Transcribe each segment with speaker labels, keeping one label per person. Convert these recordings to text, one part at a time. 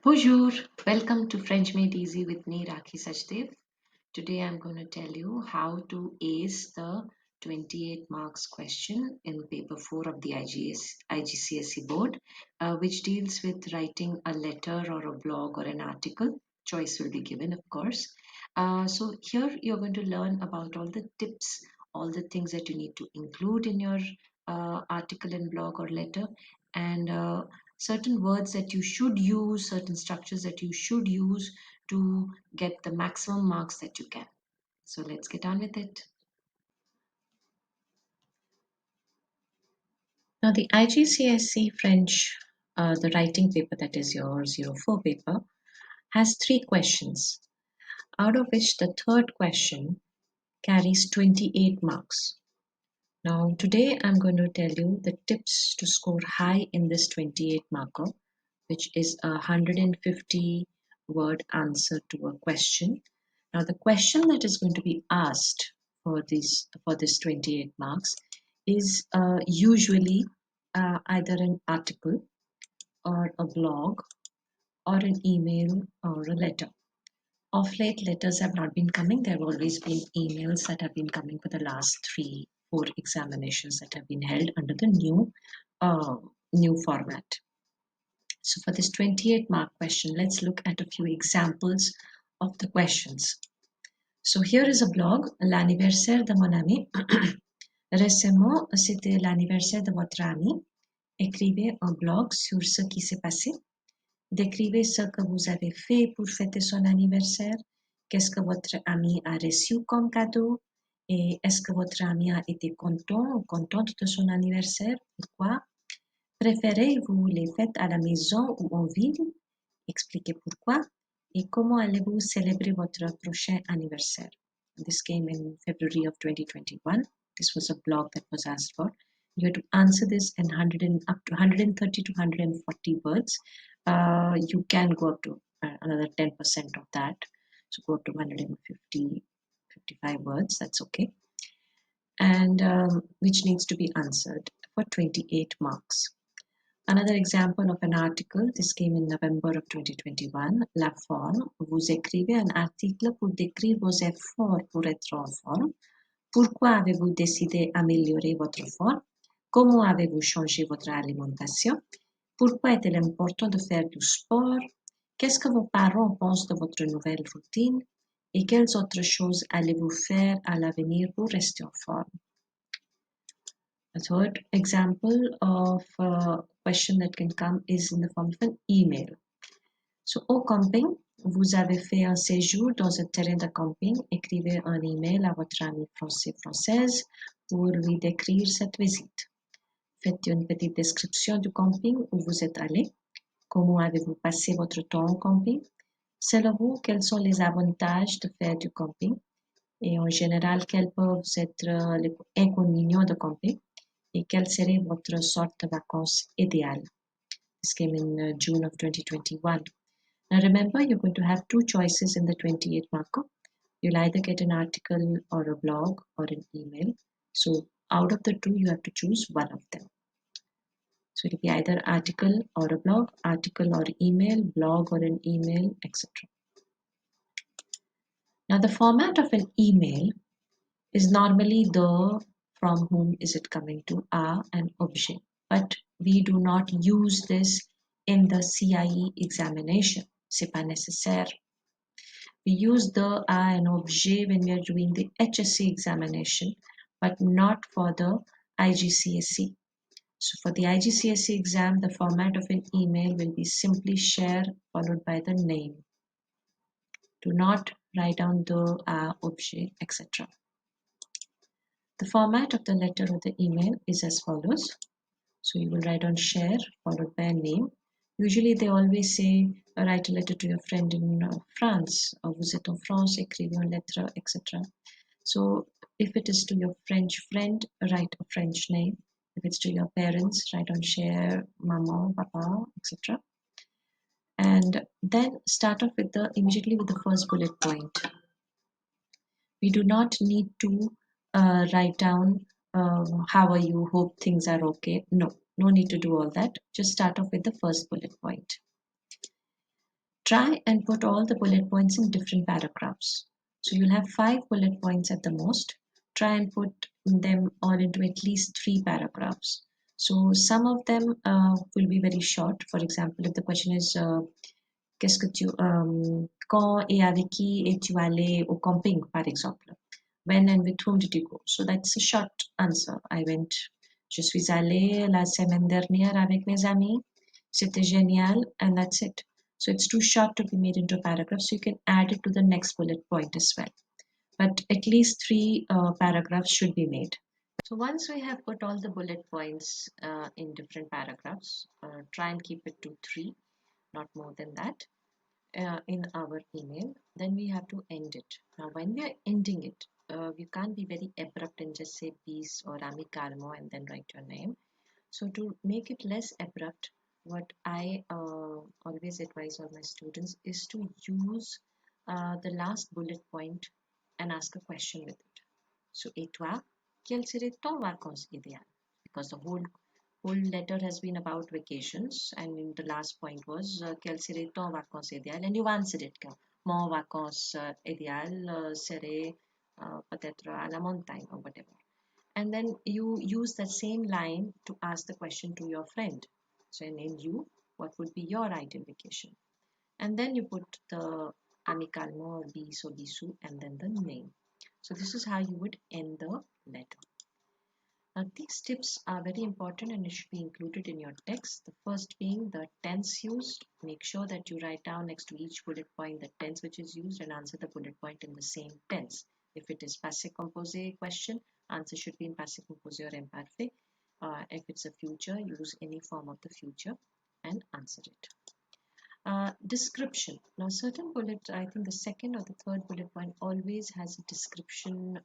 Speaker 1: Bonjour, welcome to French Made Easy with me, Rakhi Sachdev. Today I'm going to tell you how to ace the 28 marks question in paper 4 of the IGCSE board, which deals with writing a letter or a blog or an article. Choice will be given, of course. So here you're going to learn about all the tips, all the things that you need to include in your article and blog or letter, and certain words that you should use, certain structures that you should use to get the maximum marks that you can. So let's get on with it. Now the IGCSE French, the writing paper, that is your 04 paper, has 3 questions, out of which the third question carries 28 marks. Now today I'm going to tell you the tips to score high in this 28 marker, which is a 150 word answer to a question. Now the question that is going to be asked for this 28 marks is usually either an article or a blog or an email or a letter. Of late, letters have not been coming. There have always been emails that have been coming for the last 3-4 examinations that have been held under the new format. So for this 28 mark question, let's look at a few examples of the questions. So here is a blog, l'anniversaire de mon ami. Récemment, c'était l'anniversaire de votre ami. Écrivez un blog sur ce qui s'est passé. Décrivez ce que vous avez fait pour fêter son anniversaire. Qu'est-ce que votre ami a reçu comme cadeau? Et est-ce que votre ami a été content ou contente de son anniversaire? Pourquoi? Préférez-vous les fêtes à la maison ou en ville? Expliquez pourquoi. Et comment allez-vous célébrer votre prochain anniversaire? This came in February of 2021. This was a blog that was asked for. You have to answer this in up to 130 to 140 words. You can go up to another 10% of that. So go up to 150, 55 words. That's okay. And which needs to be answered for 28 marks. Another example of an article, this came in November of 2021, la forme. Vous écrivez un article pour décrire vos efforts pour être en forme. Pourquoi avez-vous décidé d'améliorer votre forme? Comment avez-vous changé votre alimentation? Pourquoi est-il important de faire du sport? Qu'est-ce que vos parents pensent de votre nouvelle routine? Et quelles autres choses allez-vous faire à l'avenir pour rester en forme? A third example of a question that can come is in the form of an email. So, au camping, vous avez fait un séjour dans un terrain de camping. Écrivez un email à votre ami française pour lui décrire cette visite. Faites une petite description du camping où vous êtes allé. Comment avez-vous passé votre temps au camping? Selon vous, quels sont les avantages de faire du camping? Et en général, quels peuvent être les inconvénients de camping? Et quelle serait votre sorte de vacances idéale? This came in June of 2021. Now remember, you're going to have 2 choices in the 28 marker. You'll either get an article or a blog or an email. So out of the 2, you have to choose one of them. So it'll be either article or a blog, article or email, blog or an email, etc. Now the format of an email is normally the from whom is it coming to, a and objet. But we do not use this in the CIE examination. C'est pas nécessaire. We use the a and objet when we are doing the HSC examination, but not for the IGCSE. So for the IGCSE exam, the format of an email will be simply share followed by the name. Do not write down the objet, etc. The format of the letter or the email is as follows. So you will write on share followed by a name. Usually they always say write a letter to your friend in France, or vous êtes en France, écrivez une lettre, etc. So if it is to your French friend, write a French name. If it's to your parents, write on share, maman, papa, etc. And then start off with immediately with the first bullet point. We do not need to write down how are you, hope things are okay. No need to do all that. Just start off with the first bullet point. Try and put all the bullet points in different paragraphs. So you'll have 5 bullet points at the most. Try and put them all into at least 3 paragraphs. So some of them will be very short. For example, if the question is qu'est-ce que tu quand et avec qui es-tu allé au camping, par exemple? When and with whom did you go? So that's a short answer. Je suis allé la semaine dernière avec mes amis. C'était génial, and that's it. So it's too short to be made into a paragraph, so you can add it to the next bullet point as well. But at least 3 paragraphs should be made. So once we have put all the bullet points in different paragraphs, try and keep it to 3, not more than that, in our email. Then we have to end it. Now when we are ending it, you can't be very abrupt and just say peace or ami calmo and then write your name. So to make it less abrupt, what I always advise all my students is to use the last bullet point and ask a question with it. So, et toi, quel serait ton vacances idéal? Because the whole letter has been about vacations, and the last point was quel serait ton vacances idéal, and you answered it. Mon vacances idéal serait peut-être à la montagne or whatever. And then you use that same line to ask the question to your friend. So, in you, what would be your ideal vacation? And then you put the amicalmo or bis or bisu and then the name. So this is how you would end the letter. Now these tips are very important and it should be included in your text. The first being the tense used. Make sure that you write down next to each bullet point the tense which is used and answer the bullet point in the same tense. If it is passé composé question, answer should be in passé composé or imparfait. If it's a future, use any form of the future and answer it. Description. Now, certain bullet, I think the second or the third bullet point always has a description,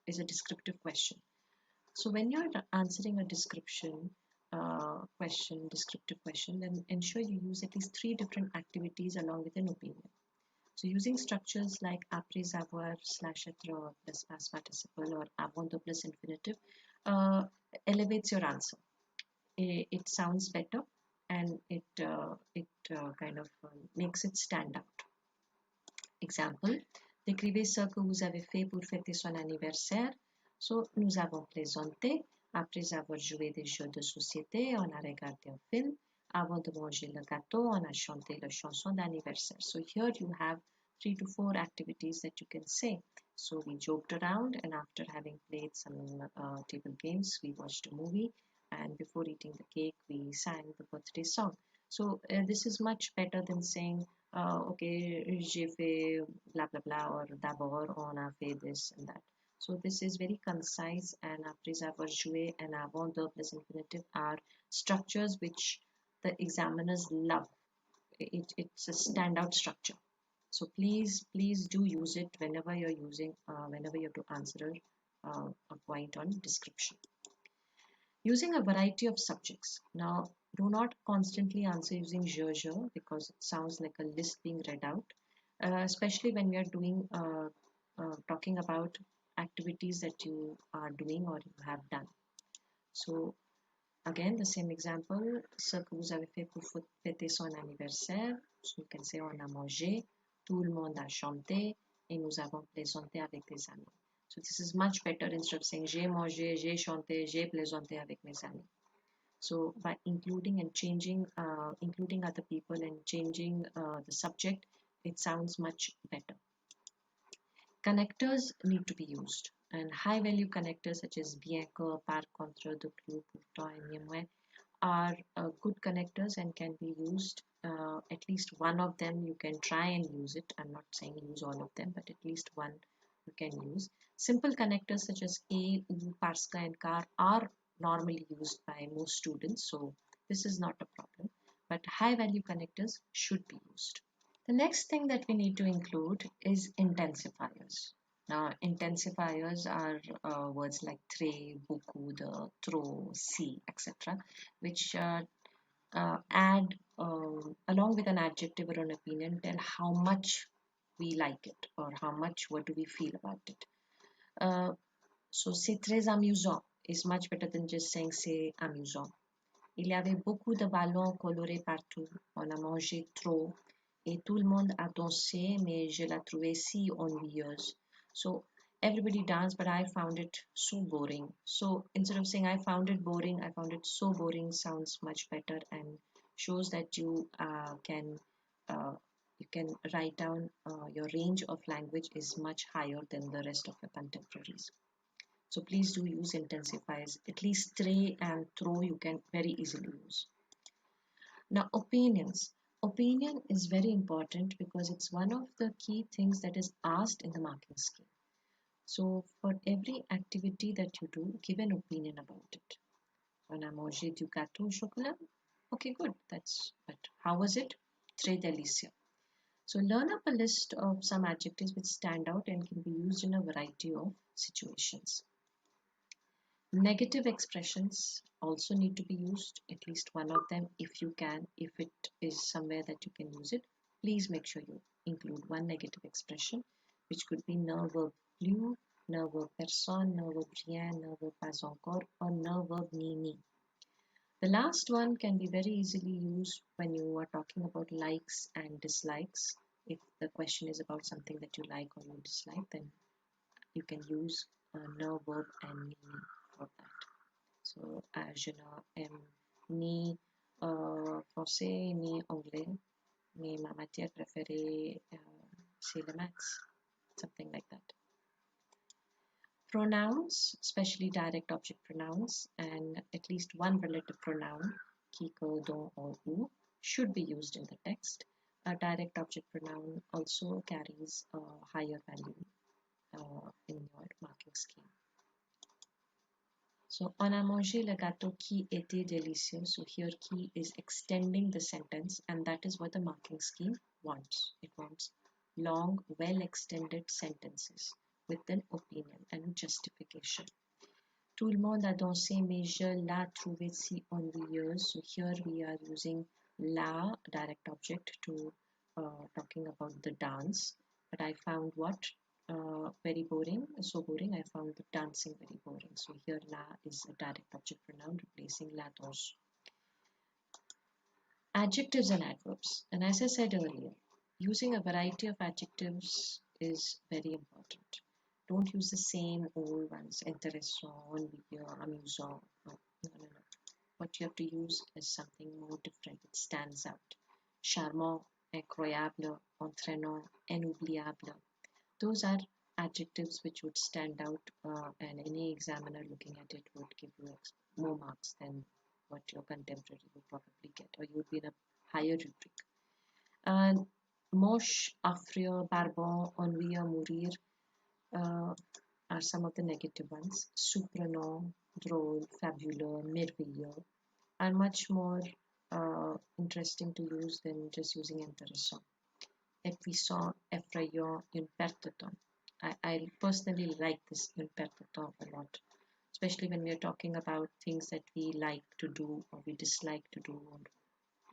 Speaker 1: is a descriptive question. So when you're answering a description descriptive question, then ensure you use at least 3 different activities along with an opinion. So using structures like après avoir slash être plus past participle or avant the plus infinitive elevates your answer. It sounds better and it kind of makes it stand out. Example, décrivez ce que vous avez fait pour fêter son anniversaire. So, nous avons plaisanté. Après avoir joué des jeux de société, on a regardé un film. Avant de manger le gâteau, on a chanté la chanson d'anniversaire. So here you have 3 to 4 activities that you can say. So we joked around, and after having played some table games, we watched a movie, and before eating the cake, we sang the birthday song. So this is much better than saying, okay, j'ai fait blah blah blah, or d'abord on a fait this and that. So this is very concise, and après avoir joué and avant the plus infinitive are structures which the examiners love. It's a standout structure. So please do use it whenever you're using, whenever you have to answer a point on description. Using a variety of subjects. Now, do not constantly answer using je because it sounds like a list being read out, especially when we are doing talking about activities that you are doing or you have done. So, again, the same example, ce que vous avez fait pour fêter son anniversaire. So you can say on a mangé, tout le monde a chanté et nous avons plaisanté avec des amis. So this is much better instead of saying j'ai mangé, j'ai chanté, j'ai plaisanté avec mes amis. So by including and changing, including other people and changing the subject, it sounds much better. Connectors need to be used, and high value connectors such as bien que, par contre, de plus, pourtant, et mieux are good connectors and can be used. At least one of them you can try and use it. I'm not saying use all of them, but at least one you can use. Simple connectors such as a, u, parce que, and car are normally used by most students, so this is not a problem. But high value connectors should be used. The next thing that we need to include is intensifiers. Now, intensifiers are words like très, beaucoup, de, trop, si, etc., which add, along with an adjective or an opinion, tell how much we like it or how much, what do we feel about it. So, c'est très amusant is much better than just saying c'est amusant. Il y avait beaucoup de ballons colorés partout. On a mangé trop. Et tout le monde a dansé, mais je la trouvais si ennuyeuse. So everybody danced, but I found it so boring. So instead of saying I found it boring, I found it so boring sounds much better and shows that uh, you can write down your range of language is much higher than the rest of your contemporaries. So please do use intensifiers. At least tray and throw you can very easily use. Now, opinions. Opinion is very important because it's one of the key things that is asked in the marking scheme. So, for every activity that you do, give an opinion about it. On a mangé du gâteau au chocolat? Okay, good. But how was it? Très délicieux. So, learn up a list of some adjectives which stand out and can be used in a variety of situations. Negative expressions also need to be used, at least one of them if you can. If it is somewhere that you can use it, please make sure you include one negative expression, which could be ne verb plus, ne verb personne, ne verb rien, ne verb pas encore, or ne verb ni. The last one can be very easily used when you are talking about likes and dislikes. If the question is about something that you like or you dislike, then you can use ne verb and ni for that. So, je n'aime ni français ni anglais, mais ma matière préférée c'est le maths, something like that. Pronouns, especially direct object pronouns, and at least one relative pronoun, qui, que, dont, or où, should be used in the text. A direct object pronoun also carries a higher value in your marking scheme. So, on a mangé le gâteau qui était délicieux. So, here qui is extending the sentence, and that is what the marking scheme wants. It wants long, well extended sentences with an opinion and justification. Tout le monde a dansé, mais je la trouvais si ennuyeuse. So, here we are using la direct object to talking about the dance. But I found what? Very boring, so boring. I found the dancing very boring. So here la is a direct object pronoun replacing la danse. Adjectives and adverbs. And as I said earlier, using a variety of adjectives is very important. Don't use the same old ones, intéressant, ennuyeux, amusant. No. What you have to use is something more different. It stands out. Charmant, incroyable, entraînant, inoubliable. Those are adjectives which would stand out, and any examiner looking at it would give you more marks than what your contemporary would probably get, or you would be in a higher rubric. And moche, affreux, barbant, ennuyeux, mourir are some of the negative ones. Surprenant, drôle, fabuleux, merveilleux are much more interesting to use than just using intéressant. Épuisant, effrayant, une perte de temps. I personally like this une perte de temps a lot, especially when we are talking about things that we like to do or we dislike to do,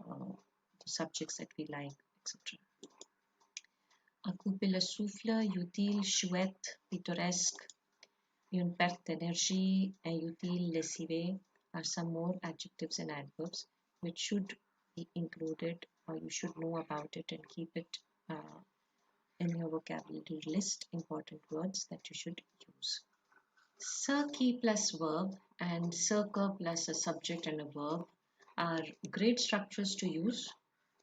Speaker 1: or the subjects that we like, etc. À couper le souffle, utile, chouette, pittoresque, une perte d'énergie, inutile, lessivé are some more adjectives and adverbs which should be included, or you should know about it and keep it in your vocabulary list, important words that you should use. Ce qui plus verb and ce que plus a subject and a verb are great structures to use.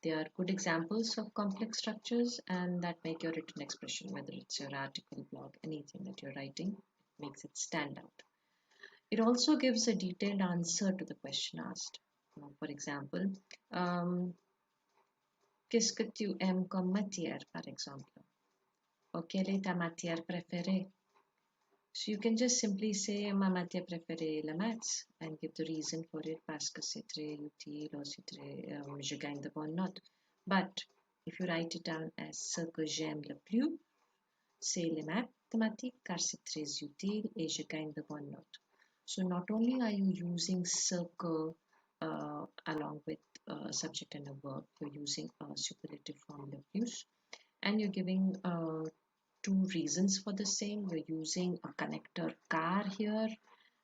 Speaker 1: They are good examples of complex structures and that make your written expression, whether it's your article, blog, anything that you're writing, it makes it stand out. It also gives a detailed answer to the question asked. For example, qu'est-ce que tu aimes comme matière, par exemple? Or quelle est ta matière préférée? So you can just simply say ma matière préférée est la maths and give the reason for it parce que c'est très utile or c'est très, je gagne de bonnes notes. But if you write it down as ce que j'aime le plus, c'est les mathématiques car c'est très utile et je gagne de bonnes notes. So not only are you using ce que along with subject and a verb, you're using a superlative form of use and you're giving two reasons for the same. You're using a connector car here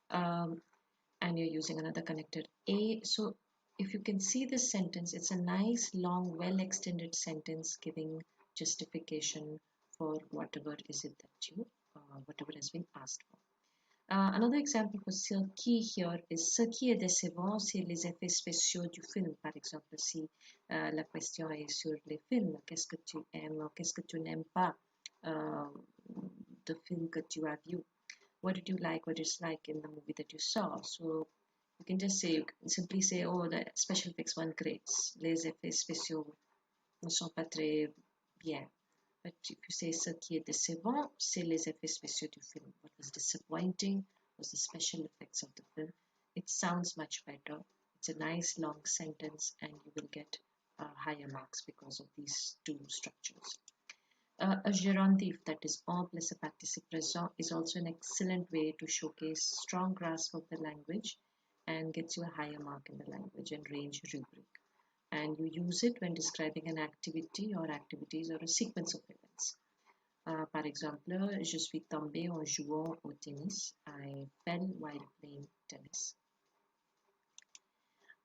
Speaker 1: and you're using another connector a. So if you can see this sentence, it's a nice, long, well-extended sentence giving justification for whatever is it that you, whatever has been asked for. Another example for ce qui here is ce qui est décevant, c'est les effets spéciaux du film. Par exemple, si la question est sur les films, qu'est-ce que tu aimes, qu'est-ce que tu n'aimes pas the film que tu as vu. What did you like, what dislike in the movie that you saw? So you can just say, you can simply say, oh, the special effects weren't great. Les effets spéciaux ne sont pas très bien. But if you say ce qui est décevant, c'est les effets spéciaux du film. What was disappointing was the special effects of the film. It sounds much better. It's a nice long sentence and you will get higher marks because of these two structures. A gerundive, that is en plus a participe présent, is also an excellent way to showcase strong grasp of the language and gets you a higher mark in the language and range rubric. And you use it when describing an activity or activities or a sequence of events. Par exemple, je suis tombé en jouant au tennis. I fell while playing tennis.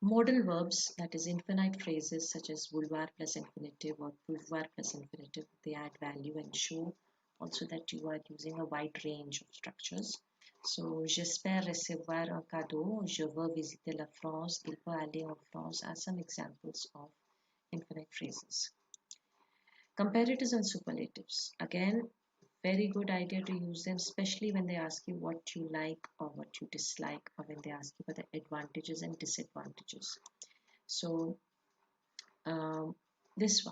Speaker 1: Modal verbs, that is infinite phrases such as vouloir plus infinitive or pouvoir plus infinitive, they add value and show also that you are using a wide range of structures. So, j'espère recevoir un cadeau, je veux visiter la France, il peut aller en France are some examples of infinite phrases. Comparatives and superlatives. Again, very good idea to use them, especially when they ask you what you like or what you dislike, or when they ask you for the advantages and disadvantages. So this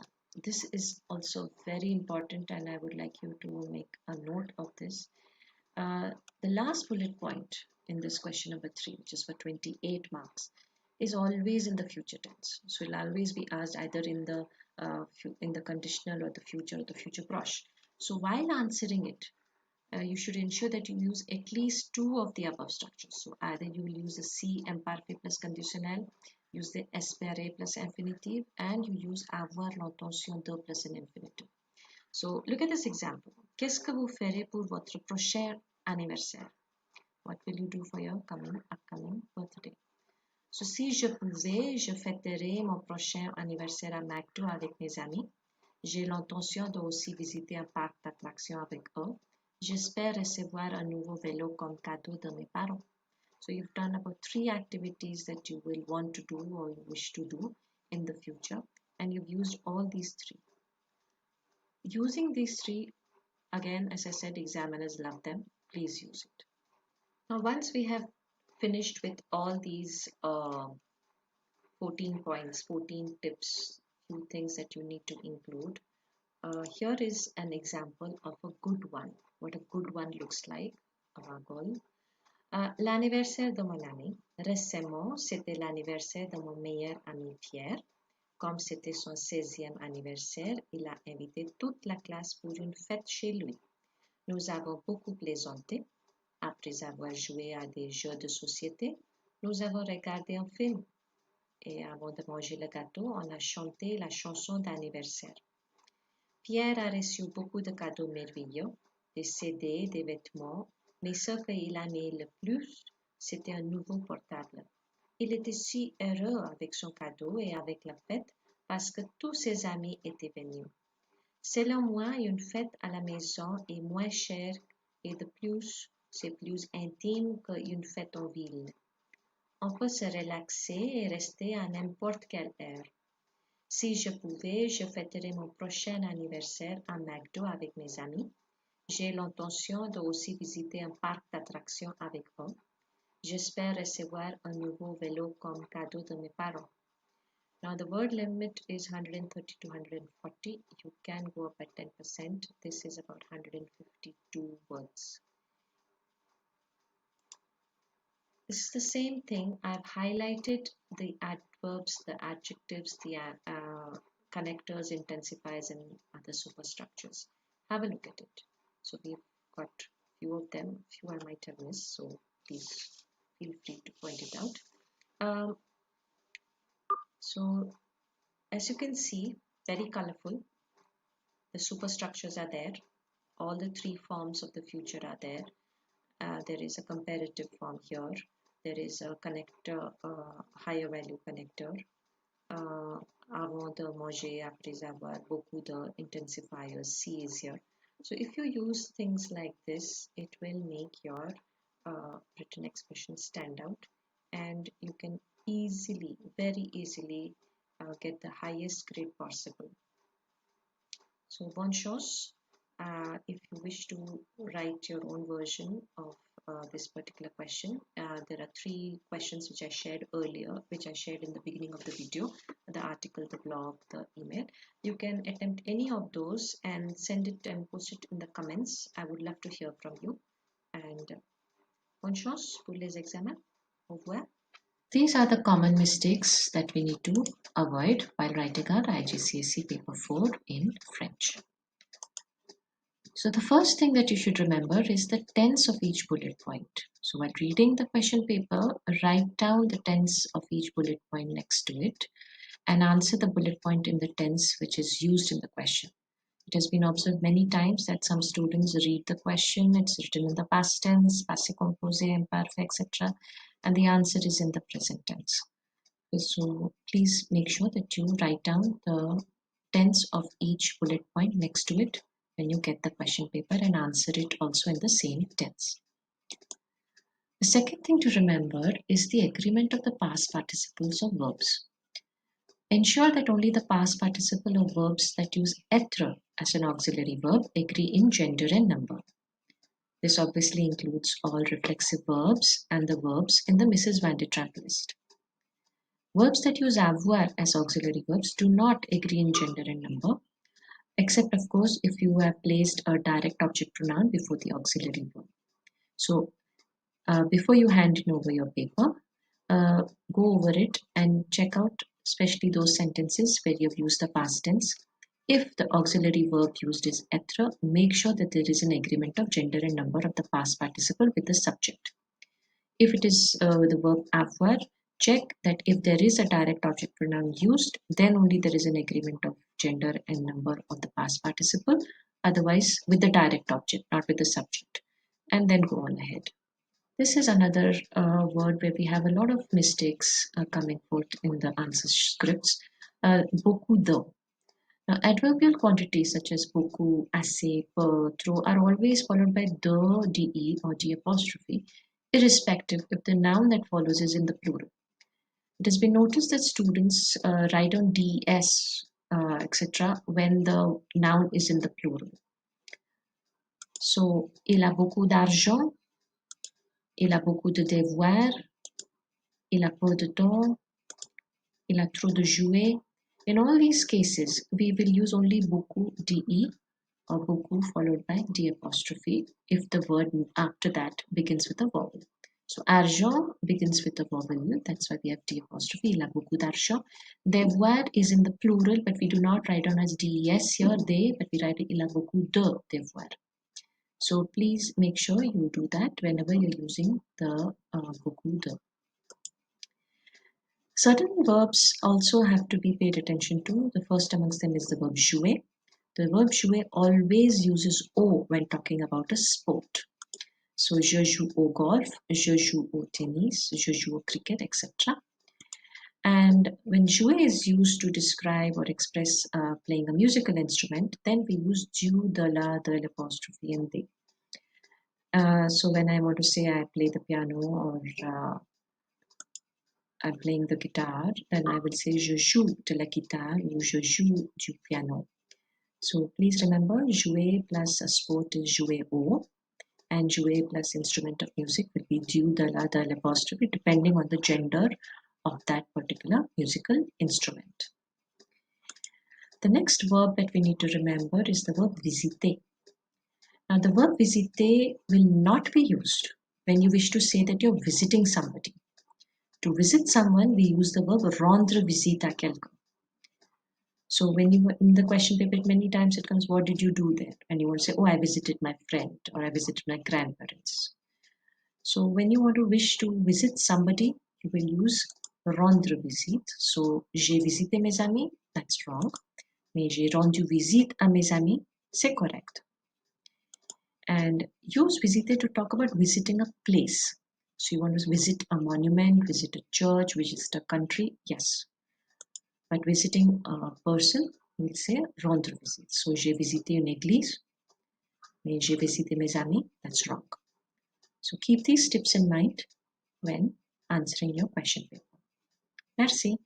Speaker 1: is also very important, and I would like you to make a note of this. The last bullet point in this question number 3, which is for 28 marks, is always in the future tense. So it'll always be asked either in the conditional or the future proche. So while answering it, you should ensure that you use at least 2 of the above structures. So either you will use the si imparfait plus conditionnel, use the espérer plus infinitive, and you use avoir l'intention de plus an infinitive. So look at this example. Qu'est-ce que vous ferez pour votre prochain anniversaire? What will you do for your upcoming birthday? So si je pouvais, je fêterais mon prochain anniversaire à McDo avec mes amis. J'ai l'intention de aussi visiter un parc d'attractions avec eux. J'espère recevoir un nouveau vélo comme cadeau de mes parents. So you've done about 3 activities that you will want to do or you wish to do in the future, and you've used all these 3. Using these 3, again, as I said, examiners love them. Please use it. Now, once we have finished with all these 14 points, 14 tips, few things that you need to include, here is an example of a good one, what a good one looks like, our goal. L'anniversaire de mon ami. Récemment, c'était l'anniversaire de mon meilleur ami Pierre. Comme c'était son 16e anniversaire, il a invité toute la classe pour une fête chez lui. Nous avons beaucoup plaisanté. Après avoir joué à des jeux de société, nous avons regardé un film. Et avant de manger le gâteau, on a chanté la chanson d'anniversaire. Pierre a reçu beaucoup de cadeaux merveilleux, des CD, des vêtements, mais ce qu'il a aimé le plus, c'était un nouveau portable. Il était si heureux avec son cadeau et avec la fête parce que tous ses amis étaient venus. Selon moi, une fête à la maison est moins chère et de plus, c'est plus intime qu'une fête en ville. On peut se relaxer et rester à n'importe quelle heure. Si je pouvais, je fêterais mon prochain anniversaire à McDo avec mes amis. J'ai l'intention de aussi visiter un parc d'attractions avec eux. J'espère recevoir un nouveau vélo comme cadeau de mes parents. Now the word limit is 130 to 140. You can go up by 10%. This is about 152 words. This is the same thing. I've highlighted the adverbs, the adjectives, the connectors, intensifiers, and other superstructures. Have a look at it. So we've got few of them, few I might have missed, so please feel free to point it out. So as you can see, very colorful. The superstructures are there. All the 3 forms of the future are there. There is a comparative form here. there is a connector, higher value connector. Avant de manger, après avoir, beaucoup de intensifiers, C is here. So if you use things like this, it will make your written expression stand out, and you can easily, very easily get the highest grade possible. So bonne chance. If you wish to write your own version of this particular question, there are 3 questions which I shared earlier, which I shared in the beginning of the video, the article, the blog, the email. You can attempt any of those and send it and post it in the comments. I would love to hear from you. And bonne chance pour les examens. Au revoir. These are the common mistakes that we need to avoid while writing our IGCSE paper 4 in French. So the first thing that you should remember is the tense of each bullet point. So while reading the question paper, write down the tense of each bullet point next to it and answer the bullet point in the tense which is used in the question. It has been observed many times that some students read the question, it's written in the past tense, passé composé, imperfect, etc. and the answer is in the present tense. So please make sure that you write down the tense of each bullet point next to it when you get the question paper and answer it also in the same tense. The second thing to remember is the agreement of the past participles of verbs. Ensure that only the past participle of verbs that use être as an auxiliary verb agree in gender and number. This obviously includes all reflexive verbs and the verbs in the Mrs. Van de Trapp list. Verbs that use avoir as auxiliary verbs do not agree in gender and number, except of course if you have placed a direct object pronoun before the auxiliary verb. So before you hand in over your paper, go over it and check out especially those sentences where you've used the past tense. If the auxiliary verb used is être, make sure that there is an agreement of gender and number of the past participle with the subject. If it is the verb avoir, check that if there is a direct object pronoun used, then only there is an agreement of gender and number of the past participle, otherwise with the direct object, not with the subject, and then go on ahead. This is another word where we have a lot of mistakes coming forth in the answer scripts. Beaucoup de. Now, adverbial quantities such as beaucoup, assez, peu, trop are always followed by de, de, or de apostrophe, irrespective if the noun that follows is in the plural. It has been noticed that students write on des, etc., when the noun is in the plural. So, il a beaucoup d'argent, il a beaucoup de devoirs, il a peu de temps, il a trop de jouets. In all these cases, we will use only beaucoup de or beaucoup followed by d apostrophe if the word after that begins with a vowel. So argent begins with a vowel, that's why we have d apostrophe. Il a beaucoup d'argent. Devoir is in the plural, but we do not write down as des here, they, but we write il a beaucoup de devoir. So please make sure you do that whenever you're using the beaucoup de. Certain verbs also have to be paid attention to. The first amongst them is the verb jouer. The verb jouer always uses o when talking about a sport. So, je joue au golf, je joue au tennis, je joue au cricket, etc. And when jouer is used to describe or express playing a musical instrument, then we use du, de la, de l'apostrophe, and they. So when I want to say I play the piano or I'm playing the guitar, then I will say je joue de la guitare ou je joue du piano. So please remember, jouer plus a sport is jouer au, and jouer plus instrument of music will be du, de la, de l'apostrophe, depending on the gender of that particular musical instrument. The next verb that we need to remember is the verb visiter. Now the verb visiter will not be used when you wish to say that you're visiting somebody. To visit someone, we use the verb rendre visite à quelqu'un. So when you in the question paper, many times it comes, what did you do there? And you want to say, oh, I visited my friend or I visited my grandparents. So when you want to wish to visit somebody, you will use rendre visite. So j'ai visité mes amis, that's wrong. Mais j'ai rendu visite à mes amis, c'est correct. And use visiter to talk about visiting a place. So you want to visit a monument, visit a church, visit a country, yes. But visiting a person, we'll say rendre visite. So j'ai visité une église, mais j'ai visité mes amis, that's wrong. So keep these tips in mind when answering your question paper. Merci.